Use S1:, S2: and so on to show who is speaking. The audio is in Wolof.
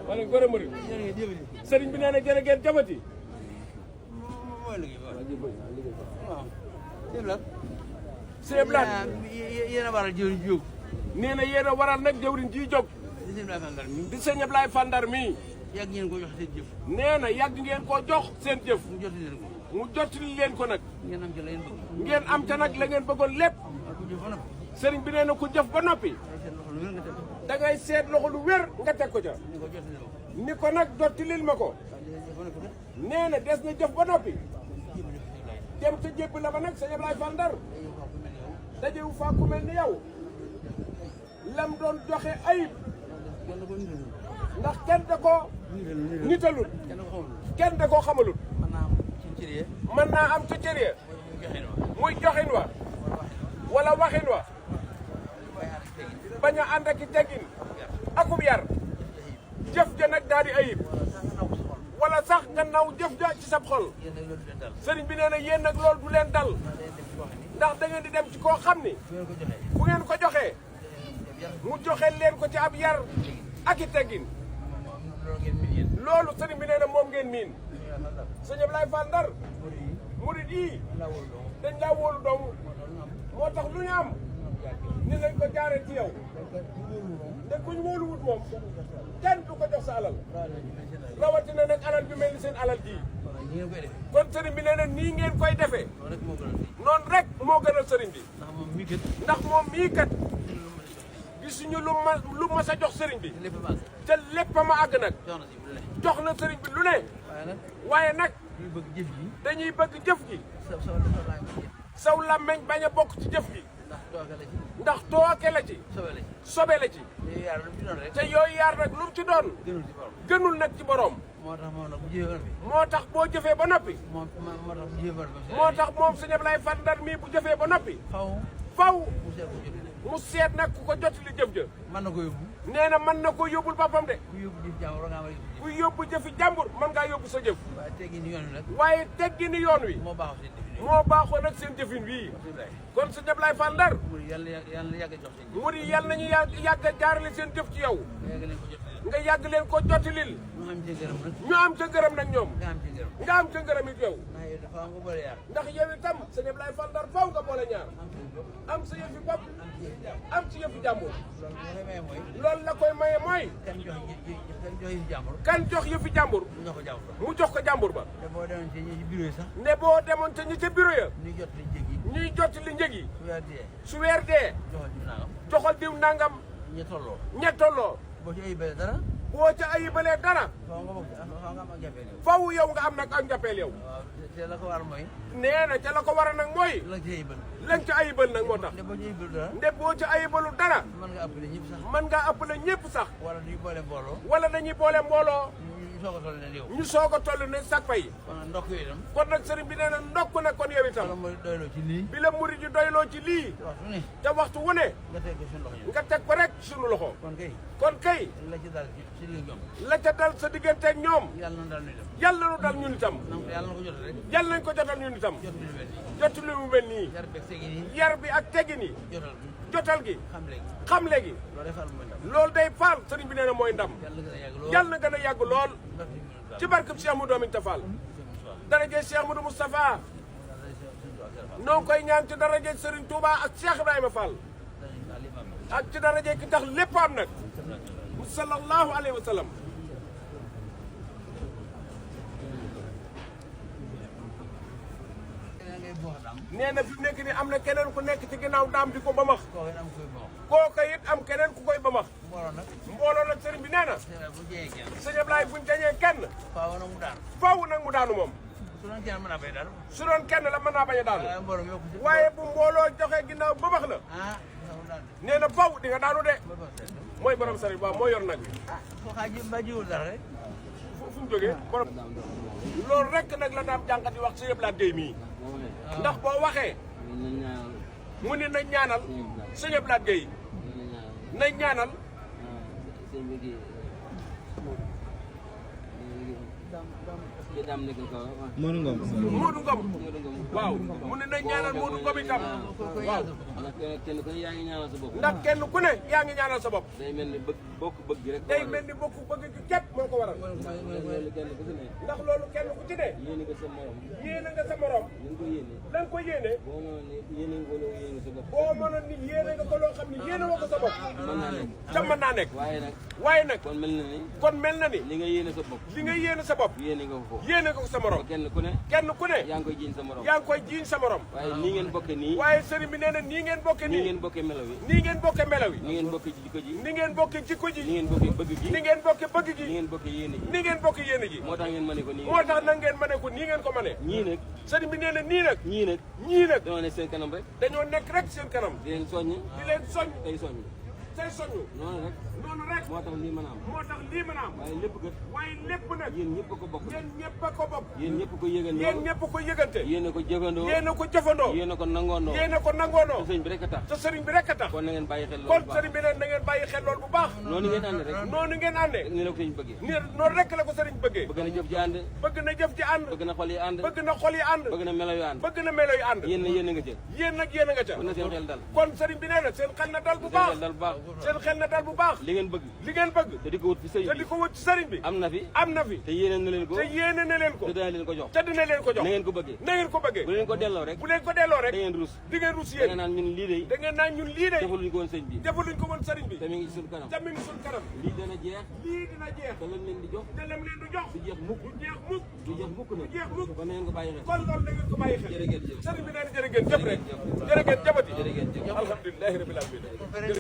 S1: wala gore murid sëriñ bi nee na jërë ngeen jëfati sëñ Blanc
S2: yéen a waral jëwriñ ji jóg
S1: nee na yéen a waral nag jëwriñ ji jóg di sëñ Ablaye Fandar mii
S2: yàgg ngeen ko jox seen jëf
S1: nee na yàgg ngeen koo jox seen jëf
S2: mu jot leen ko
S1: mu jottali leen ko nag
S2: ngeen am ci la ngeen bëgg
S1: ngeen am ca nag la ngeen bëggoon lépp
S2: ku jëf ba noppi
S1: sëriñ bi nee na ku jëf ba noppi da ngay seet loxo lu wér nga teg ko ca ni ko nag jottalil ma ko nee na des na jëf ba noppi dem ca jébb la ba nag sëñ Ablaye Fandar dajewu faa ku mel ni yow lam doon joxe ayib ndax kenn da koo nitalul kenn da koo xamalul mën naa am ci cër ya muy joxin wa wala waxin wa bañ a ànd ak i teggin akub yar jëf ja nag daal di ayib wala sax nga naw jëf ja ci sab xol sëriñ bi nee na yéen nag loolu du leen dal ndax da ngeen di dem ci koo xam ni bu ngeen ko joxee mu joxe leen ko ci ab yar ak i teggin loolu sëriñ bi nee na moom ngeen miin sëñ Ablaye Fandar murid yi dañ laa wóolu dong moo tax lu ñu am ni lañ ko jaaree ci yow te kuñ wóoluwut moom kenn du ko jox sa alal rawatina nag alal bi mel ni seen alal ji kon sëriñ bi nee na nii ngeen koy defee noonu rek moo gënal sëriñ bi ndax moom mii kat gisuñu lu ma sa jox sëriñ bi te lépp ma àgg nag jox na sëriñ bi lu ne waaye nag dañuy bëgg jëf ji saw làmmeñ bañ a bokk ci jëf ji ndax tooke la ci sobe la ci te yooyu yaar nag lu mu ci doon gënul nag ci boroom moo tax boo jëfee ba noppi moo tax moom sëñ Ablaye Fandar mii bu jëfee ba noppi faw mu seet nag ku ko jot li jëf ja
S2: mën na ko yóbbu
S1: nee na mën na ko yóbbul boppam de
S2: ku yóbbu jëf jàmbur nga
S1: ku yóbbu jëfi jàmbur mën ngaa yóbbu sa jëf
S2: waaye teggini yoon wi nag
S1: waaye teggini yoon wi moo baaxoo nag seen jëfin wii kon sëñ Ablaye Fandar murid yi yàlla nañu yàgg a jaarale seen jëf ci yow nga yàgg leen ko jotilil ñu am ca ngërëm nag ñoom nga am ca ngërëm it yow ndax yow itam sëñ Ablaye Fandar faw nga boole ñaar am sa yëfi bopp am ci yëfi jàmbur loolu la koy maye mooy kan jox yëfi jàmbur mu jox ko jàmbur ba ne boo demoon ca ñi ca bureau ya ñuy jot li njëg yi su weer dee joxal diw nangam ña tolloo boo ca ayibalee dara faw yow nga am nag ak njàppeel yow nee na ca la ko war a nag mooy lañ ca ayibal nag moo tax nde boo ca ayibalu dara mën ngaa ëppale ñëpp sax wala dañuy boole mbooloo ñu soog a toll ne sax fay kon nag sëriñ bi nee na ndokk nag kon yow itam bi la murid yi doyloo ci lii te waxtu wu ne nga teg ko rek sunu loxo kon kay la ca dal sa digganteeg ñoom yàlla nu dal ñun itam yàlla nañ ko jotal ñun itam jotu li mu mel nii yar bi ak teggin yi jotal gi xam léegi loolu day faal sëriñ bi nee na mooy ndam yàlla na gën a yàgg lool ci barkeb Cheikh Modou Aminta Fall daraje Cheikh Modou Moustapha noo ngi koy ñaan ci daraje Serigne Touba ak Cheikh Ibrahima Fall ak ci daraje ki tax lépp am nag sallallahu alayhi wa sallam nee na fi mu nekk nii am na keneen ku nekk ci ginnaaw daam di ko bamax kooka it am keneen ku koy bamax mbooloo nag sëriñ bi nee na sëñ Ablaye buñ jañee kenn faaw nag mu daanu moom su doon kenn la mën naa bañ a daanu waaye bu mbooloo joxe ginnaaw bamax la nee na faaw di nga daanu de mooy borom sëriñ waaw moo yor nag bi fu mu jógee borom loolu rek nag la daam jàngat di wax sëñ Ablaye Gueye mii ndax boo waxee mu ne nañ ñaanal sëñ Ablaye Gueye nañ ñaanal
S3: Modou Ngom.
S1: Modou Ngom waaw mu ne nañ ñaanal Modou Ngom itam waaw
S3: ndax kenn ku ne yaa ngi ñaanal sa bopp.
S1: ndax kenn ku ne yaa ngi ñaanal sa bopp
S3: day mel ni bokk bëgg gi rek.
S1: day mel ni bokk bëgg gi képp moo ndax loolu kenn ku ci ne
S3: yéene nga sa morom
S1: yéene nga sa morom
S3: la nga ko yéene
S1: la nga ko yéene
S3: boo mënoon ne yéene nga ko loo yéene sa bopp
S1: boo mënoon ni yéene nga ko loo xam ne yéene woo ko sa bopp
S3: mën naa nekk
S1: ca mën naa nekk
S3: waaye nag
S1: kon mel na ni
S3: li nga yéene sa bopp
S1: li nga yéene sa bopp
S3: yéene nga ko
S1: yéene nga ko sa morom
S3: kenn ku ne yaa ngi koy jiiñ sa morom
S1: yaa ngi koy jiiñ sa morom
S3: waaye nii ngeen bokke nii
S1: waaye sëriñ bi nee na nii ngeen bokke nii
S3: nii ngeen bokke melaw yi
S1: nii ngeen bokke melaw yi
S3: ni ngeen bokke jikko ji
S1: ni ngeen bokke jikko ji
S3: ni ngeen bokke bëgg gi
S1: ni ngeen bokke bëgg gi
S3: ni ngeen bokke yéene ji
S1: ni ngeen bokke yéene ji
S3: moo tax ngeen mane ko nii
S1: moo tax nag ngeen mane ko nii ngeen ko mane
S3: ñii nag
S1: sëriñ bi nee na nii nag
S3: ñii nag dañoo ne seen kanam rek
S1: dañoo nekk rek seen kanam
S3: di leen soññ
S1: tey soññ noonu rek
S3: moo tax lii mën a am waaye lépp kat
S1: waaye lépp nag
S3: yéen ñëpp a ko bokk
S1: yéen ñëpp a ko bokk
S3: yéen ñëpp ko yëgandoo
S1: yéen ñëpp ko yëgante
S3: yéen a ko jëfandoo
S1: yéen a ko jëfandoo
S3: yéen a ko nangoondoo
S1: yéen a ko nangoondoo
S3: te sëriñ bi rek a tax
S1: te sëriñ bi rek a tax
S3: kon na ngeen bàyyi xel loolu
S1: kon sëriñ bi ne na ngeen bàyyi xel loolu bu baax
S3: noonu ngeen ànd rek
S1: noonu ngeen àndee
S3: ni la ko sëriñ bëggee
S1: noonu rek la ko sëriñ bëggee
S3: bëgg na jëf ji ànd
S1: bëgg na jëf ji ànd
S3: bëgg na xol yi ànd
S1: bëgg na xol yi ànd
S3: bëgg na melo yu ànd
S1: bëgg na melo yu ànd
S3: yéen na yéen a nga ca
S1: yéen nag yéen a nga ca
S3: kon na seen xel dal
S1: kon sëriñ bi nee na seen xel na dal bu baax seen xel na dal bu baax
S3: li ngeen bëgg
S1: te
S3: di ko wut ci sëriñ bi
S1: te di ko wut ci sëriñ bi
S3: am na fi
S1: te
S3: yéene na leen ko
S1: te
S3: dina leen ko jox
S1: te dina leen ko jox
S3: na ngeen ko bëggee
S1: bu leen ko
S3: delloo rek
S1: da
S3: ngeen rus
S1: di ngeen rus
S3: da
S1: yéen
S3: ngeen naan ñun lii
S1: da ngeen naan ñun lii de
S3: defaluñ ko woon sëriñ bi
S1: defaluñ ko woon sëriñ bi
S3: te mi ngi suñu kanam lii dana jeex te lam leen di jox du jeex mukk kon na ngeen ko bàyyi xel
S1: kon loolu da ngeen ko bàyyi xel
S3: jërë ngeen jëf
S1: sëriñ bi nee na jërë ngeen jëf rek jërë ngeen jëfati
S3: jërë ngeen jëf
S1: alhamdulilahi rabbil alamin